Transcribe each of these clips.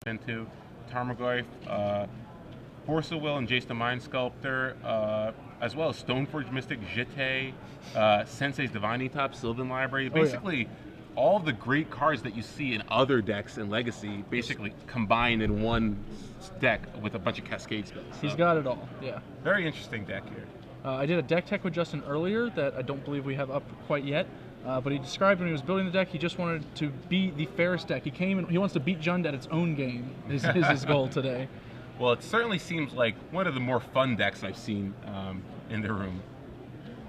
into Tarmogoyf, Force of Will and Jace the Mind Sculptor, as well as Stoneforge Mystic, Jete, Sensei's Divining Top, Sylvan Library. Basically, all the great cards that you see in other decks in Legacy basically combined in one deck with a bunch of Cascade spells. So, he's got it all, yeah. very interesting deck here. I did a deck tech with Justin earlier that I don't believe we have up quite yet. But he described when he was building the deck, he just wanted to be the fairest deck. He came and he wants to beat Jund at its own game. Is his goal today. Well, it certainly seems like one of the more fun decks I've seen in the room.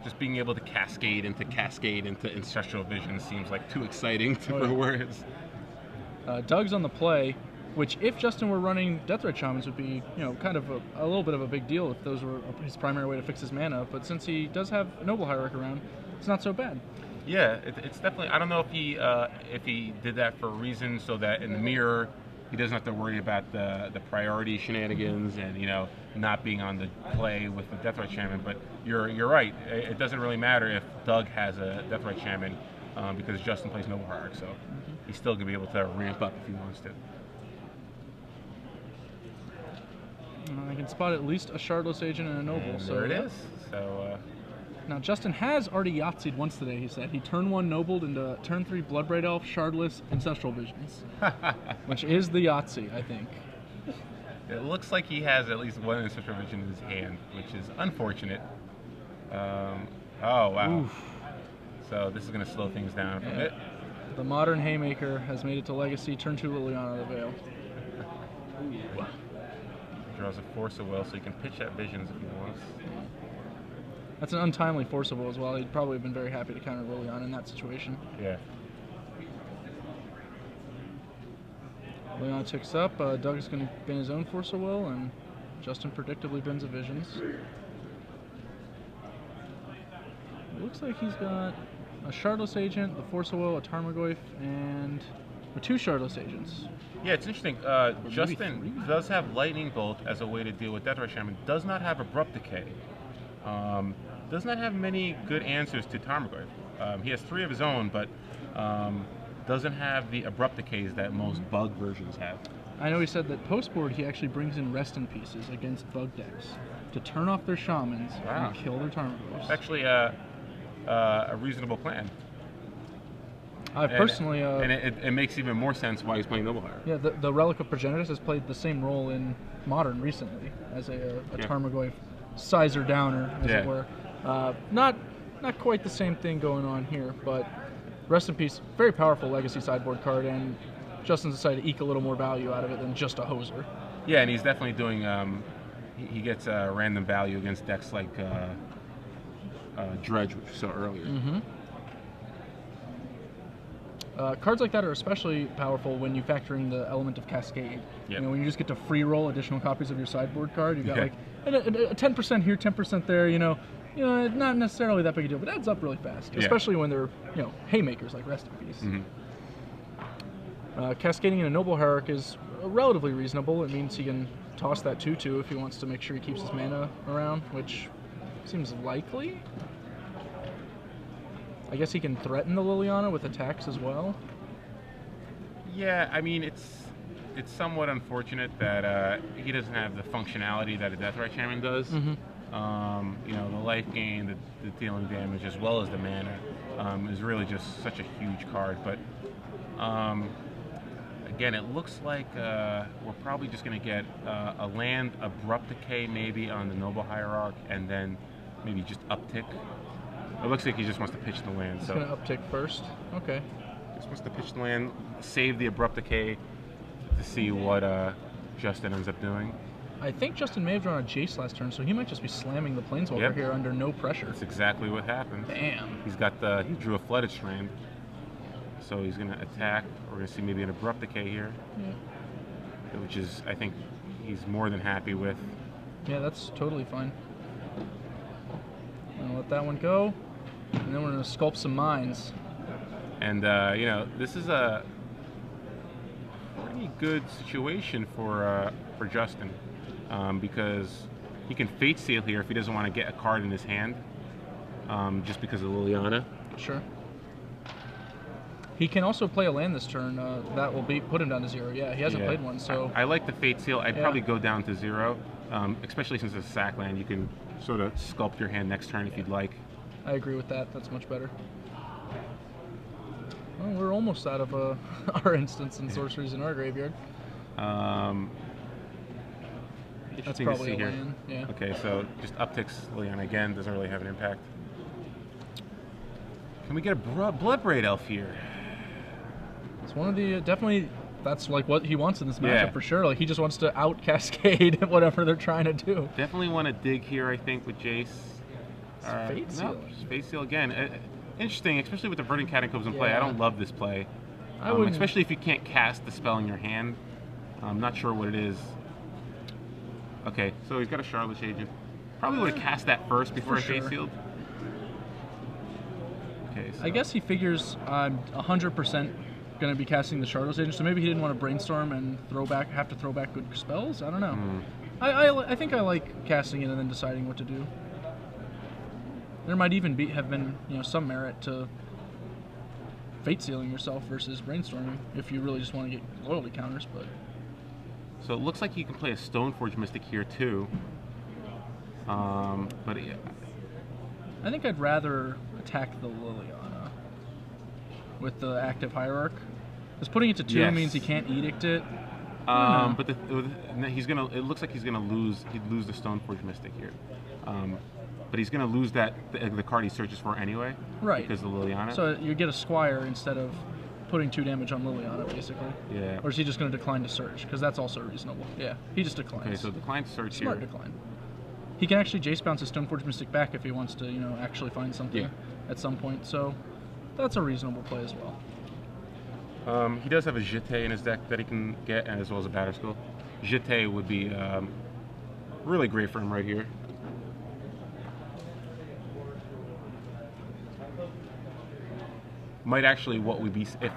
Just being able to cascade into Ancestral Vision seems like too exciting for words. Doug's on the play, which if Justin were running Deathrite Shamans would be, kind of a little bit of a big deal if those were his primary way to fix his mana. But since he does have a Noble Hierarch around, it's not so bad. Yeah, it's definitely. I don't know if he did that for a reason so that in the mirror he doesn't have to worry about the priority shenanigans and not being on the play with the Deathrite Shaman. But you're right. It doesn't really matter if Doug has a Deathrite Shaman because Justin plays Noble Hierarch, so he's still gonna be able to ramp up if he wants to. I can spot at least a Shardless Agent and a Noble. And so there it is. So. Now, Justin has already Yahtzeed once today, he said. He turn 1 Nobled into turn 3 Bloodbraid Elf, Shardless, Ancestral Visions. Which is the Yahtzee, I think. It looks like he has at least one Ancestral Vision in his hand, which is unfortunate. Oh, wow. Oof. So this is going to slow things down a bit. The modern Haymaker has made it to Legacy. Turn 2 Liliana the Veil. Draws a Force of Will, so he can pitch at Visions if he wants. That's an untimely Force of Will as well. He'd probably have been very happy to counter Liliana in that situation. Yeah. Liliana ticks up. Doug's going to bin his own Force of Will, and Justin predictably bins a Visions. It looks like he's got a Shardless Agent, the Force of Will, a Tarmogoyf, and 2 Shardless Agents. Yeah, it's interesting. Justin does have Lightning Bolt as a way to deal with Deathrite Shaman. Does not have Abrupt Decay. Does not have many good answers to Tarmogoyf. He has 3 of his own, but doesn't have the Abrupt Decays that most bug versions have. I know he said that post-board he actually brings in Rest in Pieces against bug decks to turn off their Shamans and kill their Tarmogoyfs. It's actually a reasonable plan. I personally... and it makes even more sense why he's playing Noble Hierarch. Yeah, the Relic of Progenitus has played the same role in Modern recently as a Tarmogoyf Heiser downer, as it were. Not quite the same thing going on here, but Rest in Peace, very powerful Legacy sideboard card, and Justin's decided to eke a little more value out of it than just a Hoser. Yeah, and he's definitely doing, he gets random value against decks like Dredge, which we saw earlier. Cards like that are especially powerful when you factor in the element of Cascade. Yep. When you just get to free roll additional copies of your sideboard card, you've got like a 10% here, 10% there. Not necessarily that big a deal, but it adds up really fast, especially when they're haymakers like Rest in Peace. Cascading in a Noble Hierarch is relatively reasonable. It means he can toss that 2/2 if he wants to make sure he keeps his mana around, which seems likely. I guess he can threaten the Liliana with attacks as well. Yeah, I mean, it's somewhat unfortunate that he doesn't have the functionality that a Deathrite Shaman does. The life gain, the dealing damage, as well as the mana, is really just such a huge card. But again, it looks like we're probably just going to get a land Abrupt Decay maybe on the Noble Hierarch, and then maybe just uptick. It looks like he just wants to pitch the land. He's going to uptick first. Okay. Just wants to pitch the land, save the Abrupt Decay to see what Justin ends up doing. I think Justin may have drawn a Jace last turn, so he might just be slamming the Planeswalker here under no pressure. That's exactly what happened. Damn. He drew a Flooded Strand, so he's going to attack. We're going to see maybe an Abrupt Decay here, which is, I think, he's more than happy with. Yeah, that's totally fine. I'm going to let that one go, and then we're going to sculpt some mines. And, this is a pretty good situation for Justin, because he can Fate Seal here if he doesn't want to get a card in his hand, just because of Liliana. Sure. He can also play a land this turn. That will put him down to 0. Yeah, he hasn't played one, so... I like the Fate Seal. I'd probably go down to 0, especially since it's a sack land. You can sort of sculpt your hand next turn if you'd like. I agree with that. That's much better. Well, we're almost out of our instants and sorceries in our graveyard. That's probably a land. Yeah. Okay, so just upticks Liliana again. Doesn't really have an impact. Can we get a Blood Braid Elf here? It's one of the definitely. That's like what he wants in this matchup for sure. Like he just wants to out cascade whatever they're trying to do. Definitely want to dig here. I think with Jace. Fate Seal. Fate Seal again. Interesting, especially with the Verdant Catacombs in play. I don't love this play, especially if you can't cast the spell in your hand. I'm not sure what it is. Okay, so he's got a Charlotte Agent. Probably would have cast that first before I Fate Sealed. Okay, so. I guess he figures I'm 100% going to be casting the Charlotte Agent, so maybe he didn't want to brainstorm and have to throw back good spells. I don't know. I think I like casting it and then deciding what to do. There might even have been some merit to Fate Sealing yourself versus brainstorming if you really just want to get loyalty counters. But so it looks like you can play a Stoneforge Mystic here too. But yeah. I think I'd rather attack the Liliana with the active Hierarch. Because putting it to 2 means he can't edict it. But he's gonna. It looks like he's gonna lose. He'd lose the Stoneforge Mystic here. But he's going to lose the card he searches for anyway. Right. Because of Liliana. So you get a Squire instead of putting 2 damage on Liliana, basically. Yeah. Or is he just going to decline to search? Because that's also reasonable. Yeah, he just declines. Okay, so decline to search Smart here. decline. He can actually Jace bounce his Stoneforge Mystic back if he wants to, actually find something at some point. So that's a reasonable play as well. He does have a Jeté in his deck that he can get, and as well as a Batterskull. Jeté would be really great for him right here. Might actually what would be if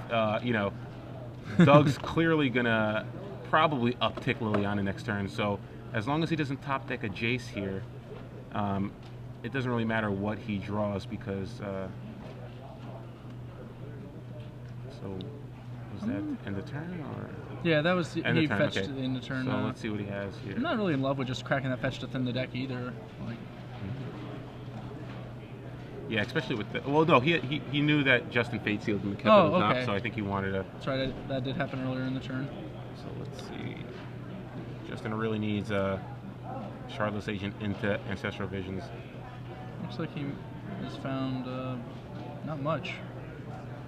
Doug's clearly gonna probably uptick Liliana next turn. So as long as he doesn't top deck a Jace here, it doesn't really matter what he draws because. So was that end of turn or? Yeah, that was he fetched okay. in the turn. So let's see what he has here. I'm not really in love with just cracking that fetch to thin the deck either. Like. Yeah, especially with the... Well, no, he knew that Justin Fate Sealed him and kept it on top, so I think he wanted to... That's right, that did happen earlier in the turn. So let's see. Justin really needs Shardless Agent into Ancestral Visions. Looks like he has found not much.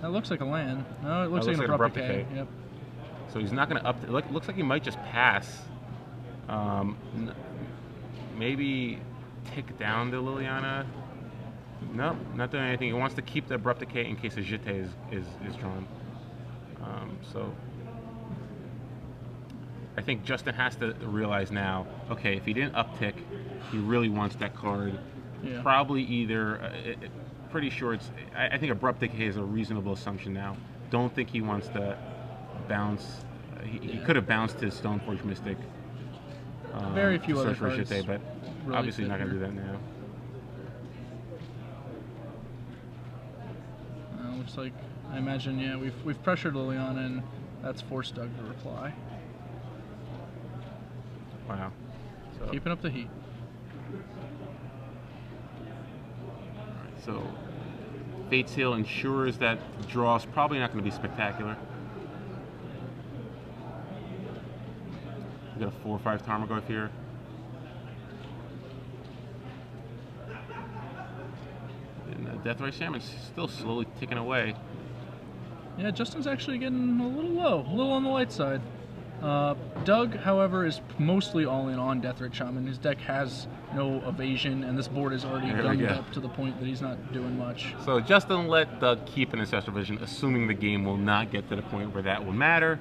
That looks like a land. No, it looks like an Abrupt Decay. Yep. So he's not going to up... Looks like he might just pass. Maybe tick down the Liliana... Nope, not doing anything. He wants to keep the Abrupt Decay in case a Jeté is drawn. So I think Justin has to realize now, okay, if he didn't uptick, he really wants that card. Yeah. Probably either, pretty sure it's, I think Abrupt Decay is a reasonable assumption now. Don't think he wants to bounce. He could have bounced his Stoneforge Mystic. Very few other cards. Jeté, but really obviously not going to do that now. Looks like, I imagine, we've pressured Liliana and that's forced Doug to reply. Wow. So, keeping up the heat. Alright, so Fate Seal ensures that the draw is probably not going to be spectacular. We got a 4/5 Tarmogoyf here. Deathrite Shaman's still slowly ticking away. Yeah, Justin's actually getting a little low, a little on the light side. Doug, however, is mostly all in on Deathrite Shaman. His deck has no evasion, and this board is already gunned up to the point that he's not doing much. So Justin let Doug keep an Ancestral Vision, assuming the game will not get to the point where that will matter.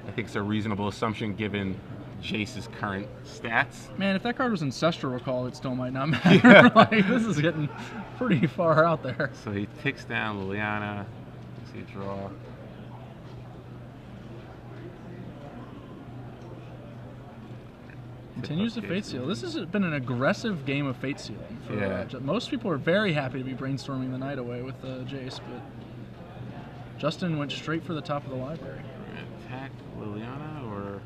I think it's a reasonable assumption given Jace's current stats. Man, if that card was Ancestral Recall, it still might not matter. Like, this is getting pretty far out there. So he ticks down Liliana. Let's see a draw. Continues the Fate Seal. This has been an aggressive game of Fate Sealing. Most people are very happy to be brainstorming the night away with Jace, but Justin went straight for the top of the library. Attack Liliana or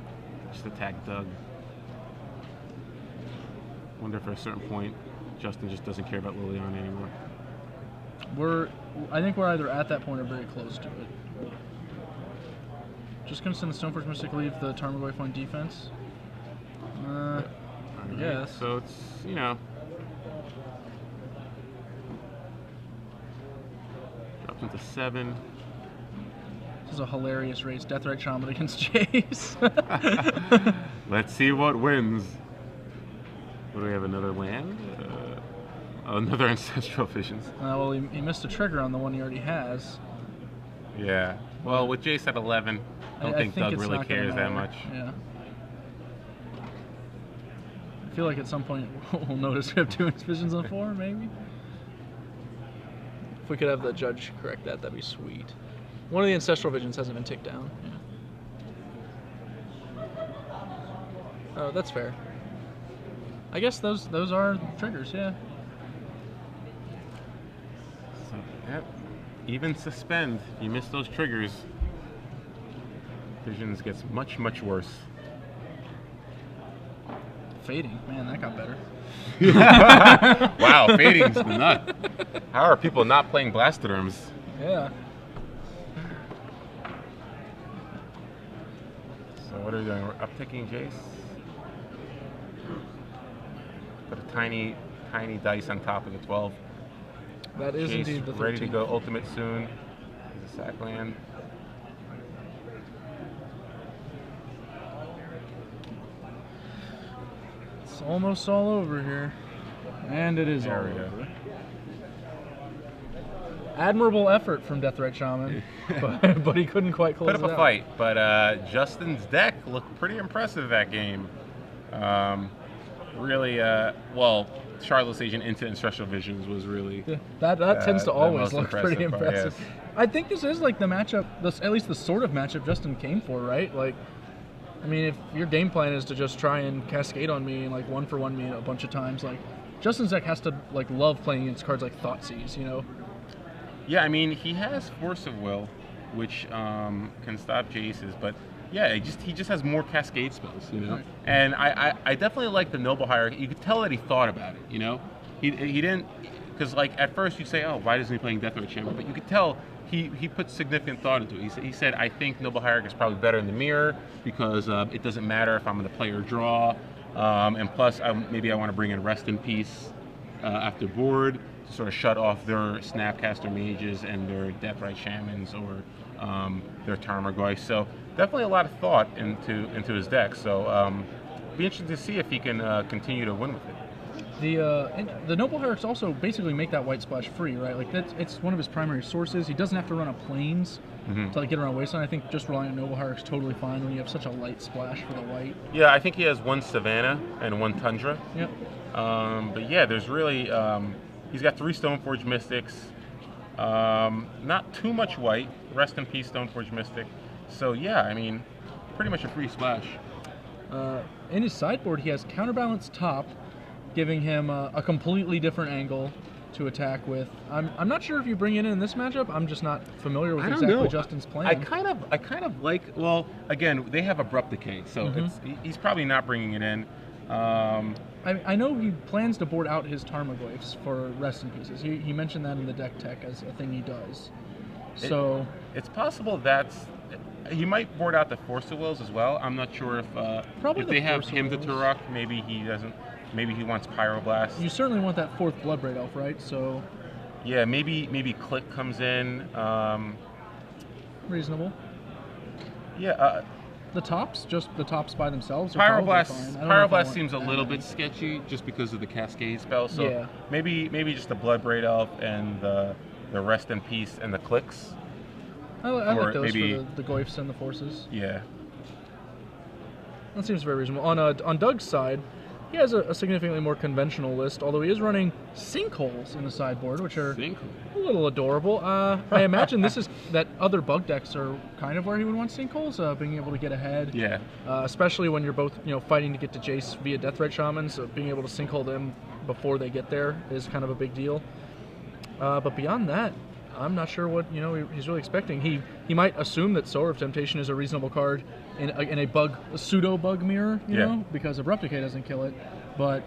just attack Doug? Wonder if at a certain point Justin just doesn't care about Liliana anymore. I think we're either at that point or very close to it. Just gonna send the Stoneforge Mystic, leave the Tarmogoyf on defense. I guess. So it's, you know, drops into 7. This is a hilarious race. Deathrite Shaman against Jace. Let's see what wins. What do we have? Another land? Another Ancestral Visions. Well, he missed a trigger on the one he already has. Yeah. Well, with Jace at 11, I don't think Doug really cares that much. Yeah. I feel like at some point we'll notice we have 2 Visions on 4, maybe. If we could have the judge correct that, that'd be sweet. One of the Ancestral Visions hasn't been ticked down. Yeah. Oh, that's fair. I guess those are triggers, yeah. So, yep. Even suspend, if you miss those triggers, Visions gets much, much worse. Fading, man, that got better. Wow, fading's the nut. How are people not playing Blastoderms? Yeah. So what are we doing? We're upticking Jace. Put a tiny dice on top of the 12. That is Jace indeed the 13th. ready to go ultimate soon. There's a sack land. It's almost all over here. And it is all over. Admirable effort from Deathrite Shaman, but he couldn't quite close it out. Put up a fight, but Justin's deck looked pretty impressive that game. Really, well, Charlotte's Agent into Ancestral Visions was really... That tends to always look pretty part, impressive. yes. I think this is like the matchup, at least the sort of matchup Justin came for, right? Like, I mean, if your game plan is to just try and cascade on me and like 1-for-1 me a bunch of times, like Justin's deck has to like love playing against cards like Thoughtseize, you know? Yeah, I mean, he has Force of Will, which can stop Jace's, but yeah, he just has more Cascade spells, you know? Right. And I definitely like the Noble Hierarchy. You could tell that he thought about it, you know? He didn't, because like at first you'd say, oh, why isn't he playing Deathrite Shaman? But you could tell he put significant thought into it. He said, I think Noble Hierarchy is probably better in the mirror because it doesn't matter if I'm going to play or draw. And plus, maybe I want to bring in Rest in Peace after board to sort of shut off their Snapcaster Mages and their Deathrite Shamans or their Tarmogoyf. So definitely a lot of thought into his deck. So be interested to see if he can continue to win with it. The Noble Hierarchs also basically make that white splash free, right? Like it's one of his primary sources. He doesn't have to run a Plains to like get around Wasteland. I think just relying on Noble Hierarchs totally fine when you have such a light splash for the white. Yeah, I think he has 1 Savannah and 1 Tundra. Yep. But yeah, there's really he's got 3 Stoneforge Mystics. Not too much white. Rest in Peace, Stoneforge Mystic. So yeah, I mean, pretty much a free splash. In his sideboard, he has Counterbalance top, giving him a completely different angle to attack with. I'm not sure if you bring it in this matchup. I'm just not familiar with exactly Justin's plan. I kind of like. Well, again, they have Abrupt Decay, so he's probably not bringing it in. I know he plans to board out his Tarmogoyfs for Rest in Pieces. He mentioned that in the deck tech as a thing he does. So it's possible he might board out the Force of Wills as well. I'm not sure if they have him to Turok, maybe he doesn't. Maybe he wants Pyroblast. You certainly want that 4th Bloodbraid Elf, right? So yeah, maybe Click comes in. Reasonable. Yeah. The tops by themselves. Pyroblast seems a little bit sketchy just because of the Cascade spell. So yeah. maybe just the Bloodbraid Elf and the Rest in Peace and the Clicks. I like those for the Goyfs and the Forces. Yeah. That seems very reasonable. On Doug's side, he has a significantly more conventional list, although he is running Sinkholes in the sideboard, which are a little adorable. I imagine that other bug decks are kind of where he would want Sinkholes, being able to get ahead. Yeah. Especially when you're both fighting to get to Jace via Deathrite Shaman, so being able to Sinkhole them before they get there is kind of a big deal. But beyond that, I'm not sure what he's really expecting. He might assume that Sower of Temptation is a reasonable card in a pseudo bug mirror, because Abrupt Decay doesn't kill it, but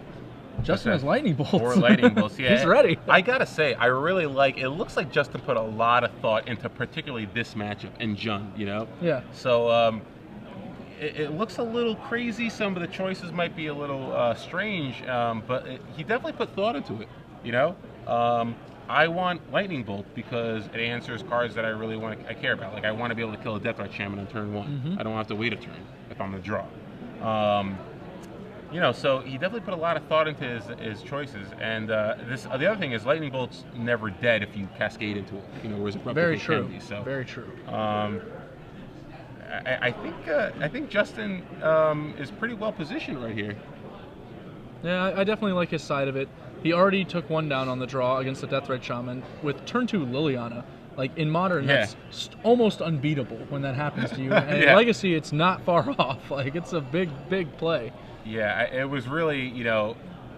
Justin has Lightning Bolts. Or Lightning Bolts, yeah. He's ready. I gotta say, I really it looks like Justin put a lot of thought into particularly this matchup and Jund, Yeah. So it looks a little crazy. Some of the choices might be a little strange, but he definitely put thought into it, I want Lightning Bolt because it answers cards that I care about. Like, I want to be able to kill a Deathrite Shaman on turn 1. Mm-hmm. I don't have to wait a turn if I'm going to draw. So he definitely put a lot of thought into his choices. And the other thing is Lightning Bolt's never dead if you cascade into it, whereas Abrupt Decay can be. So, very true. I think Justin is pretty well positioned right here. Yeah, I definitely like his side of it. He already took one down on the draw against the Deathrite Shaman with turn 2 Liliana. Like, in Modern, that's almost unbeatable when that happens to you. And in Legacy, it's not far off. Like, it's a big, big play. Yeah, it was really,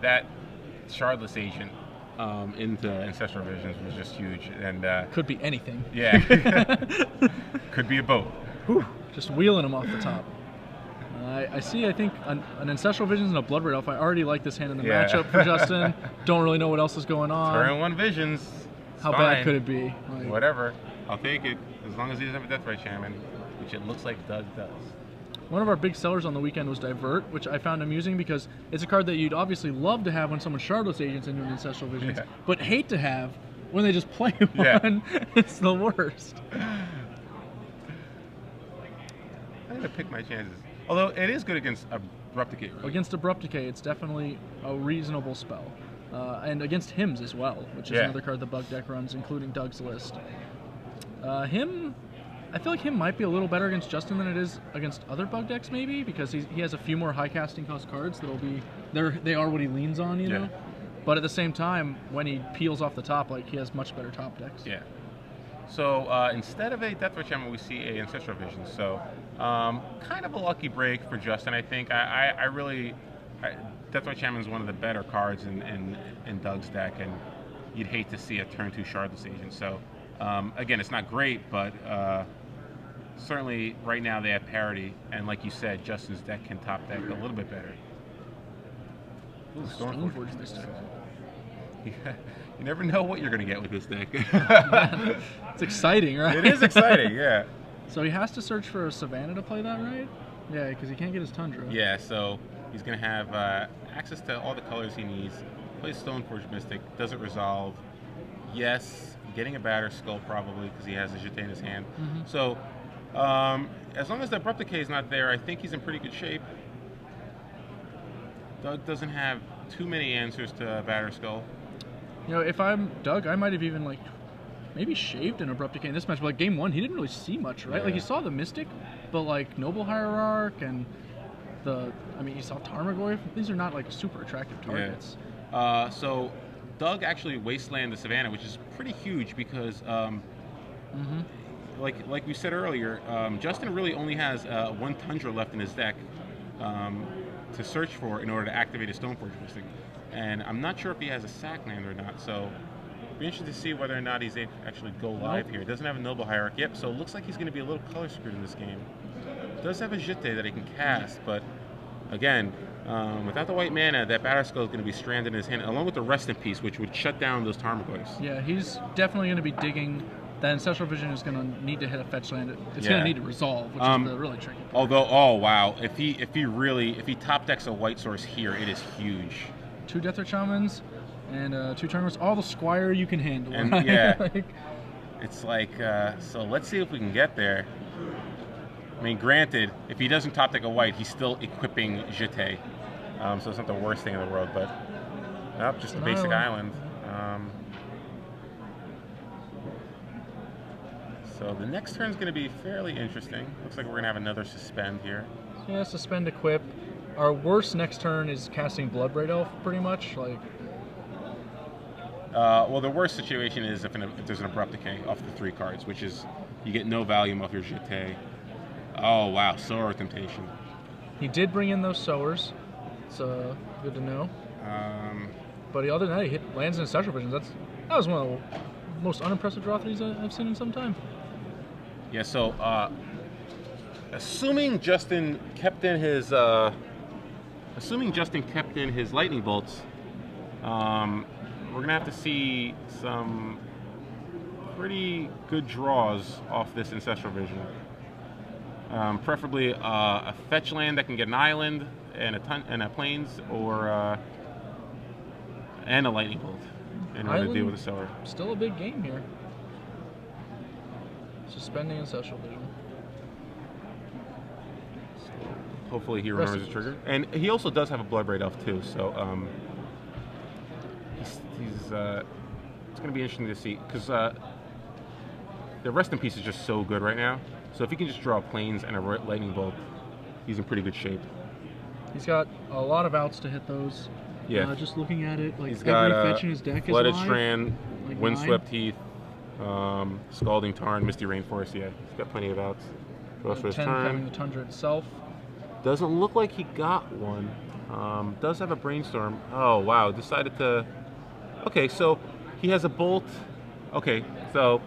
that Shardless Agent into Ancestral Visions was just huge. And could be anything. Yeah. Could be a boat. Whew, just wheeling him off the top. I think an Ancestral Visions and a Blood Red Elf. I already like this hand in the matchup for Justin. Don't really know what else is going on. Turn 1 Visions. How bad could it be? Like, whatever. I'll take it as long as he doesn't have a Deathrite Shaman, which it looks like Doug does. One of our big sellers on the weekend was Divert, which I found amusing because it's a card that you'd obviously love to have when someone Shardless Agents into an Ancestral Visions, but hate to have when they just play one. It's the worst. I'm going to pick my chances. Although it is good against Abrupt Decay, right? Against Abrupt Decay, it's definitely a reasonable spell. And against Hymns as well, which is another card the Bug deck runs, including Doug's list. I feel like Hymn might be a little better against Justin than it is against other Bug decks, maybe, because he has a few more high casting cost cards that'll be they are what he leans on, you know. But at the same time, when he peels off the top, like, he has much better top decks. Yeah. So instead of a Deathrite Shaman, we see a Ancestral Vision. So kind of a lucky break for Justin, I think. Deathrite Shaman is one of the better cards in Doug's deck, and you'd hate to see a turn 2 Shardless Agent. So again, it's not great, but certainly right now they have parity, and like you said, Justin's deck can top deck a little bit better. Ooh, Stoneforge this deck. You never know what you're going to get with this deck. It's exciting, right? It is exciting, yeah. So he has to search for a Savannah to play that, right? Yeah, because he can't get his Tundra. Yeah, so he's going to have access to all the colors he needs. Plays Stoneforge Mystic, doesn't resolve. Yes, getting a Batter Skull probably because he has a Jeté in his hand. Mm-hmm. So as long as the Abrupt Decay is not there, I think he's in pretty good shape. Doug doesn't have too many answers to Batter Skull. If I'm Doug, I might have even, like, maybe shaved an Abrupt Decay in this match. But, like, game 1, he didn't really see much, right? Yeah. Like, he saw the Mystic, but, like, Noble Hierarch and you saw Tarmogoyf. These are not, like, super attractive targets. Yeah. So Doug actually wasteland the Savannah, which is pretty huge because, like we said earlier, Justin really only has one Tundra left in his deck to search for in order to activate a Stoneforge Mystic. And I'm not sure if he has a sack land or not, so it'll be interesting to see whether or not he's able to actually go live here. He doesn't have a Noble Hierarch. Yep, so it looks like he's going to be a little color screwed in this game. Does have a Jeté that he can cast, but again, without the white mana, that Batter Skull is going to be stranded in his hand, along with the Rest in Peace, which would shut down those Tarmogoyfs. Yeah, he's definitely going to be digging. That Ancestral Vision is going to need to hit a fetch land. It's going to need to resolve, which is the really tricky part. Although, oh wow, if he top decks a white source here, it is huge. 2 Deathrite Shamans and 2 Turners, all the Squire you can handle. And right? It's like, so let's see if we can get there. I mean, granted, if he doesn't top deck a white, he's still equipping Jeté. So it's not the worst thing in the world, but nope, just a basic island. So the next turn is going to be fairly interesting. Looks like we're going to have another Suspend here. Yeah, Suspend, Equip. Our worst next turn is casting Bloodbraid Elf, pretty much. Like, well, the worst situation is if there's an Abrupt Decay off the 3 cards, which is you get no value off your Jeté. Oh wow, Sower of Temptation. He did bring in those Sowers. It's good to know. But other than that, he hit lands and Ancestral Visions. That was one of the most unimpressive draw threes I've seen in some time. Yeah, so assuming Justin kept in his lightning bolts, we're gonna have to see some pretty good draws off this Ancestral Vision. Preferably a fetch land that can get an island and a plains, or and a lightning bolt in order to deal with the sower. Still a big game here. Suspending Ancestral Vision. So hopefully he remembers the trigger, and he also does have a Bloodbraid Elf too. So it's going to be interesting to see, because the Rest in Peace is just so good right now. So if he can just draw plains and a lightning bolt, he's in pretty good shape. He's got a lot of outs to hit those. Yeah. Just looking at it, like he's got every fetch in his deck is Flooded live. Strand, Like Windswept Heath, Scalding Tarn, Misty Rainforest. Yeah, he's got plenty of outs. Draws for his 10 turn. having the Tundra itself. Doesn't look like he got one. Does have a Brainstorm. Oh wow, decided to. Okay, so he has a bolt. Okay, so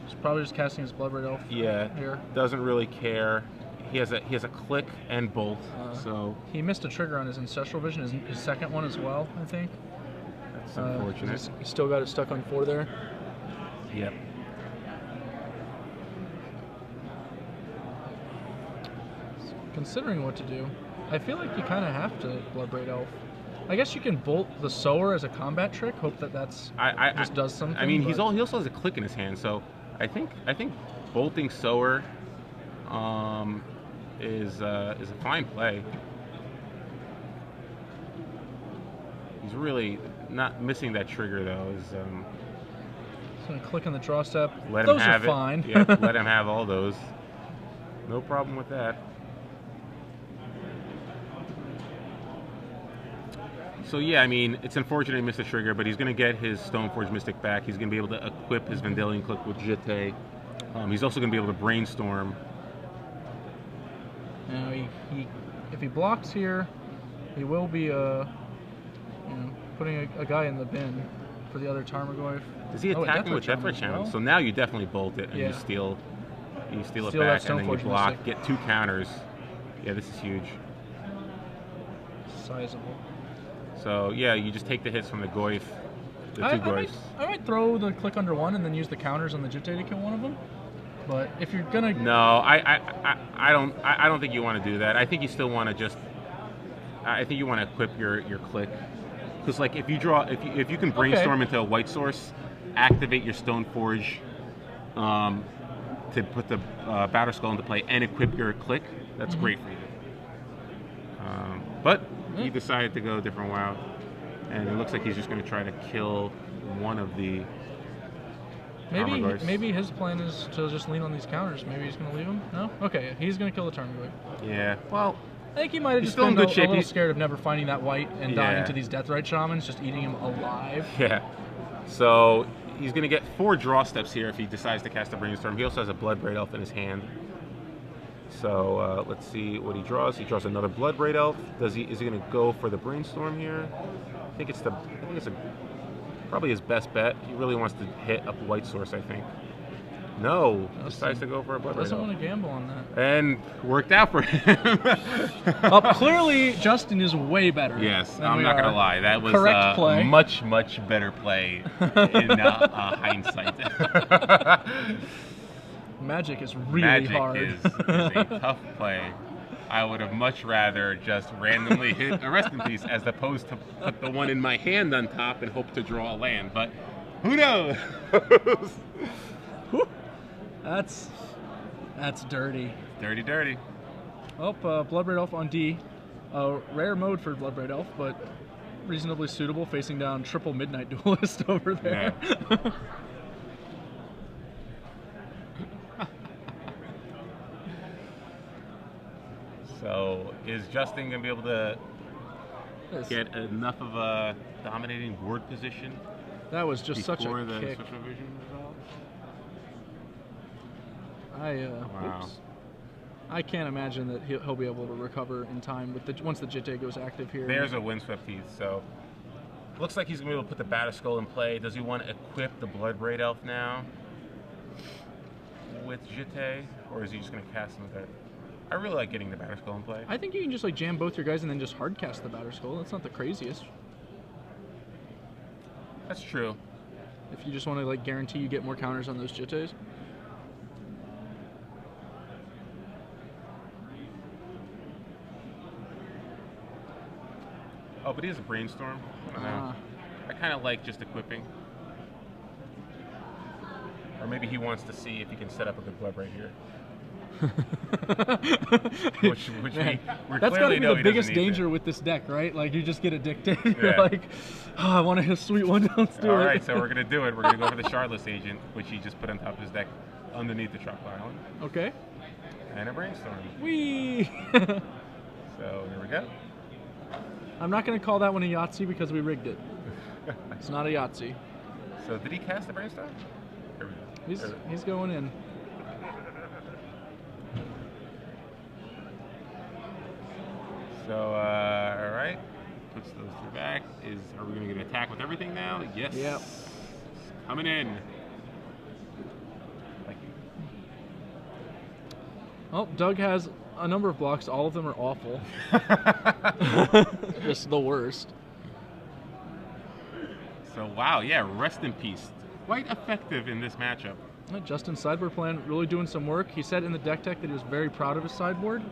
He's probably just casting his Bloodbraid Elf. yeah, Here. doesn't really care. He has a click and bolt. So He missed a trigger on his Ancestral Vision, his second one as well, I think. that's unfortunate. He's still got it stuck on 4 there. Yep. Considering what to do, I feel like you kind of have to Bloodbraid Elf. I guess you can bolt the Sower as a combat trick. Hope that does something. I mean, he but- also has a click in his hand, so I think bolting Sower is a fine play. He's really not missing that trigger though. He's gonna click on the draw step. Let Those him have are fine. it. Yeah, let him have all those. No problem with that. So yeah, I mean, it's unfortunate he missed the trigger, but he's going to get his Stoneforge Mystic back. He's going to be able to equip his Vendilion Click with Jitte. He's also going to be able to Brainstorm. Now, if he blocks here, he will be putting a guy in the bin for the other Tarmogoyf. Does he attack him with Deathray Channel? Well? So now you definitely bolt it and you steal it back, and then you block, Mystic. get 2 counters. Yeah, this is huge. Sizable. So yeah, you just take the hits from the Goyf, the 2 Goyfs. I might throw the click under 1 and then use the counters on the Jitte to kill one of them. But if you're gonna I don't think you want to do that. I think you still want to just. I think you want to equip your click, because like if you can Brainstorm into a white source, activate your Stoneforge, to put the Battle Skull into play and equip your click. That's great for you. But he decided to go a different route, and it looks like he's just going to try to kill one of the. Maybe his plan is to just lean on these counters. Maybe he's going to leave them. No? Okay, he's going to kill the Tarmogoyf. Yeah. Well, I think he might have just been a little scared of never finding that white and dying to these Deathrite Shamans, just eating him alive. Yeah. So he's going to get 4 draw steps here if he decides to cast a Brainstorm. He also has a Bloodbraid Elf in his hand. So let's see what he draws. He draws another Bloodbraid Elf. Is he going to go for the Brainstorm here? I think it's probably his best bet. He really wants to hit up White Source, I think. No, decides to go for a Bloodbraid Elf. Doesn't want to gamble on that. And worked out for him. Clearly, Justin is way better. Yes, I'm not going to lie. That was a much, much better play in hindsight. Magic is really hard. Magic is a tough play. I would have much rather just randomly hit a Rest in Peace as opposed to put the one in my hand on top and hope to draw a land. But who knows? That's dirty. Dirty. Oh, Bloodbraid Elf on D. Rare mode for Bloodbraid Elf, but reasonably suitable, facing down triple Midnight Duelist over there. Yeah. So is Justin going to be able to get enough of a dominating board position? That was just such a before the kick. Special Vision resolves? Oops. I can't imagine that he'll be able to recover in time with once the Jitte goes active here. There's a Windswept Heath, so Looks like he's going to be able to put the Batter Skull in play. Does he want to equip the Bloodbraid Elf now with Jete? Or is he just going to cast him with that? I really like getting the Batter Skull in play. I think you can just like jam both your guys and then just hard cast the Batter Skull. That's not the craziest. That's true. If you just want to like guarantee you get more counters on those Jites. Oh, but he has a Brainstorm. I don't know. I kind of like just equipping. Or maybe he wants to see if he can set up a good Blood right here. which Man, we that's clearly gotta know be he the doesn't biggest need danger it. with this deck, right? Like you just get a dictate. You're Yeah. like, oh, I want to hit a sweet one. Let's do it. All right, so we're gonna do it. We're gonna go for the Shardless Agent, which he just put on top of his deck underneath the Tropical Island, Okay. and a Brainstorm. Whee! So here we go. I'm not gonna call that one a Yahtzee because we rigged it. It's not a Yahtzee. So did he cast the Brainstorm? Here we go. He's going in. So all right, puts those two back. Are we gonna get an attack with everything now? Yes. Yep. Coming in. Thank you. Oh, Doug has a number of blocks. All of them are awful. Just the worst. So wow, yeah, rest in peace. Quite effective in this matchup. Justin's sideboard plan really doing some work. He said in the deck tech that he was very proud of his sideboard.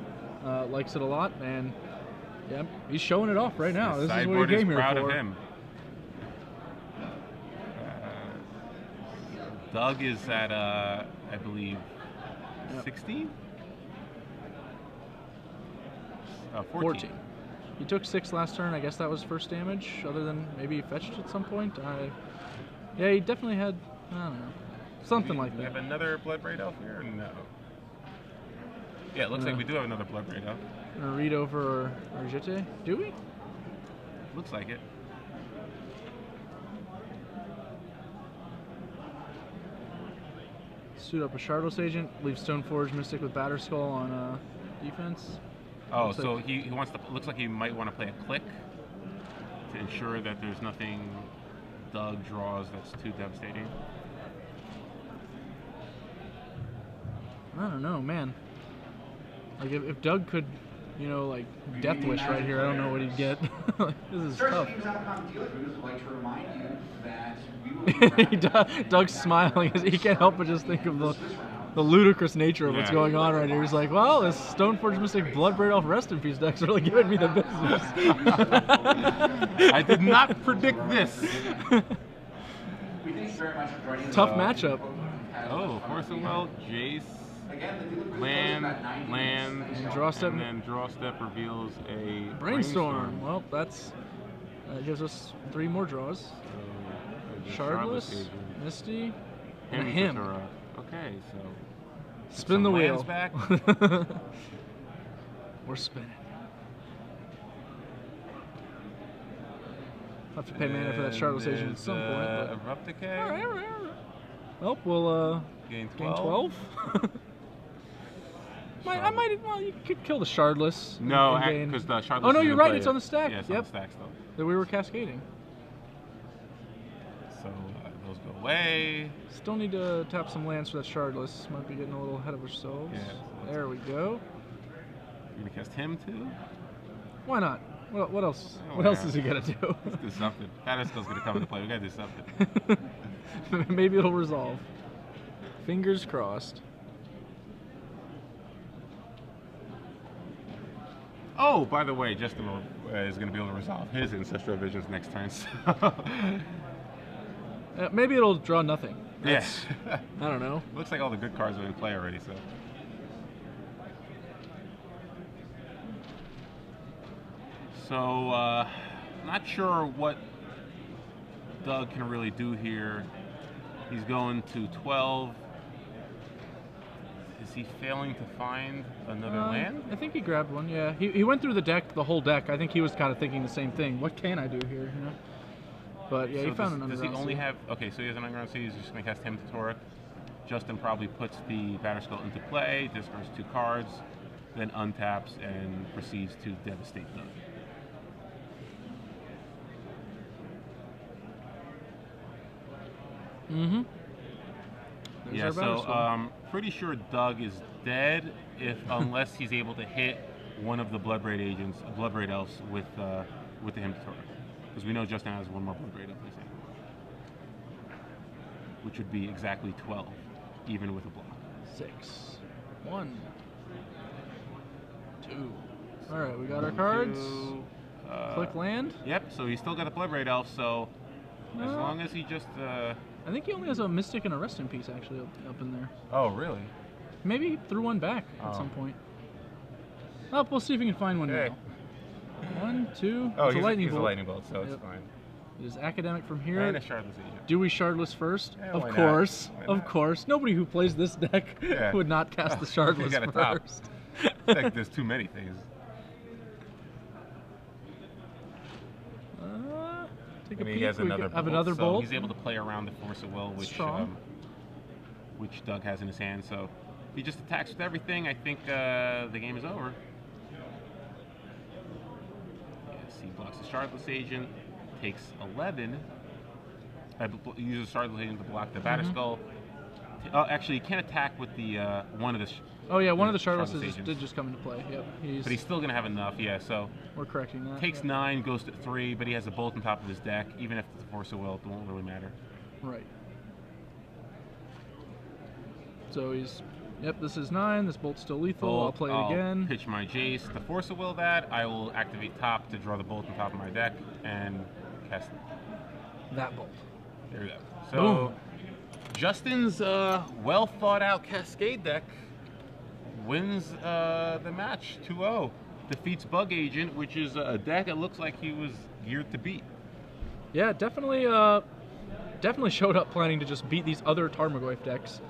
Likes it a lot, and yeah, he's showing it off right now. His This is what sideboard he came is here proud for. of him. Doug is at, I believe, 16? 14. He took 6 last turn. I guess that was first damage, other than maybe he fetched at some point. Yeah, he definitely had, I don't know, something like We that. have another Bloodbraid Elf here? No. Yeah, it looks like we do have another Bloodbraid Elf. Gonna read over our Jete. Do we? Looks like it. Suit up a Shardless Agent, leave Stoneforge Mystic with Batter Skull on defense. Oh, Looks so like- he wants to. Looks like he might want to play a click to ensure that there's nothing Doug draws that's too devastating. I don't know, man. Like if Doug could, you know, like Death Wish right here, I don't know what he'd get. Like, this is tough. Dealers would like to remind you that we will be Doug's smiling as he can't help but just think of the ludicrous nature of what's Yeah. going on right here. He's like, well, this Stoneforge Mystic Bloodbraid Elf Rest in Peace deck's really giving me the business. I did not predict this. We thank you very much for joining us. Tough matchup. Oh, Force of Will, Jace, Again, the dealer land, And draw step. and then draw step reveals a Brainstorm. Well, that gives us 3 more draws. So, the Shardless, Agent. Misty, Him and a to him. Turok. Okay, so Spin the some wheel. lands back. We're spinning. I'll have to pay mana for that Shardless Agent at some point. But... Abrupt Decay. All right. Well, we'll Gain gain 12. 12. Well, you could kill the Shardless. No, and gain- because the Shardless. Oh no, is you're in right. play It's yet. on the stack. Yeah, it's Yep. on the stack still. That we were cascading. So those go away. Still need to tap some lands for that Shardless. Might be getting a little ahead of ourselves. Yeah. There we go. You're gonna cast him too. Why not? What else? Oh, What else yeah. is he gonna do? Let's do something. Batterskull's gonna come into play. We gotta do something. Maybe it'll resolve. Fingers crossed. Oh, by the way, Justin is going to be able to resolve his Ancestral Visions next turn. So. Maybe it'll draw nothing. Yes. I don't know. Looks like all the good cards are in play already. So, not sure what Doug can really do here. He's going to 12. Is he failing to find another land? I think he grabbed one. Yeah, he went through the whole deck. I think he was kind of thinking the same thing. What can I do here? You know. But yeah, So he found an does he underground only sea. have? Okay, so he has an underground sea. He's just going to cast him to Torek. Justin probably puts the Batterskull into play, discards 2 cards, then untaps and proceeds to devastate Doug. Mm-hmm. Yeah, so pretty sure Doug is dead unless he's able to hit one of the Blood Braid elves with the Hymn Torah. Because we know Justin has one more Blood Braid elf in his hand. Which would be exactly 12, even with a block. 6. 1. 2. All right, we got our cards. Click land. Yep, so he's still got a Blood Braid elf, so as long as he just... I think he only has a Mystic and a Rest in Peace, actually, up in there. Oh, really? Maybe he threw one back at some point. Oh, we'll see if we can find one now. 1, 2. Oh, it's a lightning bolt. bolt. A lightning bolt, so it's fine. It is Academic from here. And a Shardless Agent. Do we Shardless first? Yeah, of course. Of course. Nobody who plays this deck would not cast the Shardless first. Like, there's too many things. Take a peek. He has another bolt, bolt. So he's able to play around the Force of Will, which Doug has in his hand. So if he just attacks with everything, I think the game is over. Yes, he blocks the Shardless Agent, takes 11. Uses Shardless Agent to block the Batterskull. Actually, he can't attack with the one of the. One of the Shardlesses did just come into play. Yep. But he's still gonna have enough. Yeah. So we're correcting that. Takes 9, goes to 3, but he has a bolt on top of his deck. Even if it's the Force of Will, it won't really matter. Right. So he's. Yep. This is 9. This bolt's still lethal. I'll play it again. Pitch my Jace. The Force of Will that I will activate top to draw the bolt on top of my deck and cast that bolt. There we go. So. Boom. Justin's well thought out Cascade deck wins the match 2-0. Defeats Bug Agent, which is a deck that looks like he was geared to beat. Yeah, definitely showed up planning to just beat these other Tarmogoyf decks,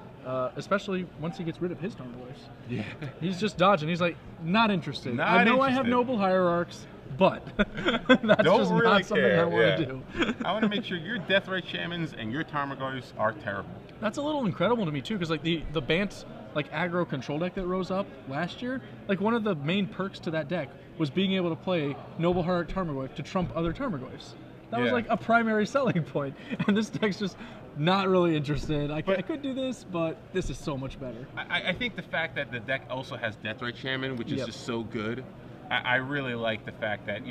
especially once he gets rid of his Tarmogoyfs. Yeah. He's just dodging. He's like, not interested. I know I have Noble Hierarchs, but that's just really not something I want to do. I want to make sure your Deathrite Shamans and your Tarmogoyfs are terrible. That's a little incredible to me too, because like the Bant aggro control deck that rose up last year, like one of the main perks to that deck was being able to play Noble Hierarch Tarmogoyf to trump other Tarmogoyfs. That was like a primary selling point, and this deck's just not really interested. I could do this, but this is so much better. I think the fact that the deck also has Deathrite Shaman, which is just so good. I really like the fact that,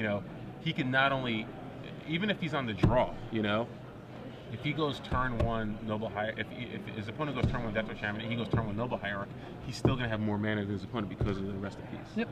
he can not only, even if he's on the draw, if he goes turn 1 Noble Hierarch, if his opponent goes turn 1 Deathrite Shaman and he goes turn 1 Noble Hierarch, he's still going to have more mana than his opponent because of the Rest of Peace. Yep.